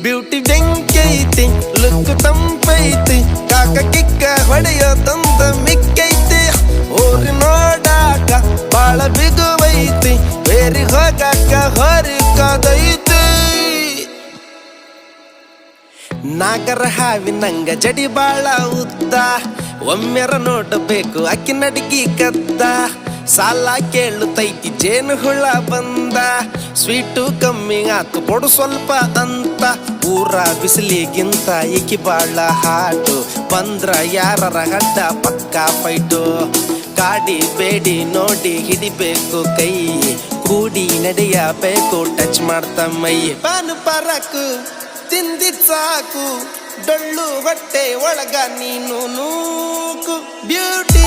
beauty ಬೆಂಕೈತಿ look ತಂಪೈತಿ ಕಾಕ ಕಿಕ್ಕ ಹೊಡೆಯೋ ತಂದ ಮಿಕ್ಕೈತಿ ಊರಿ ನೋಡಾಕ ಬಾಳ ಬಿಗುವೈತಿ ಬೇರಿ ಹೋಗಾಕ ಹೊರಿ ಕಾದೈತಿ ನಾಗರ ಹಾವಿನಂಗ ಜಡಿ ಬಾಳ ಉದ್ದ ಒಮ್ಮೆರ ನೋಡಬೇಕು ಅಕ್ಕಿ ನಡಿಗಿ ಕದ್ದ ಸಾಲ ಕೇಳುತ್ತೈತಿ ಜೇನು ಹುಳ ಬಂದ ಸ್ವೀಟು ಕಮ್ಮಿ ಆತು ಕೊಡು ಸ್ವಲ್ಪ ಅಂತ ಊರ ಬಿಸಿಲಿಗಿಂತ ಏಕಿ ಬಾಳ ಹಾಟು ಬಂದ್ರ ಯಾರರ ಹಡ್ಡ ಪಕ್ಕ ಫೈಟು ಕಾಡಿ ಬೇಡಿ ನೋಡಿ ಹಿಡಿಬೇಕು ಕೈ ಕೂಡಿ ನಡೆಯಬೇಕು ಟಚ್ ಮಾಡ್ತ ಮೈ ಪಾನು ಪರಕು ತಿಂದಿದ್ ಸಾಕು ಡೊಳ್ಳು ಹೊಟ್ಟೆ ಒಳಗ ನೀನು ನೂಕು ಬ್ಯೂಟಿ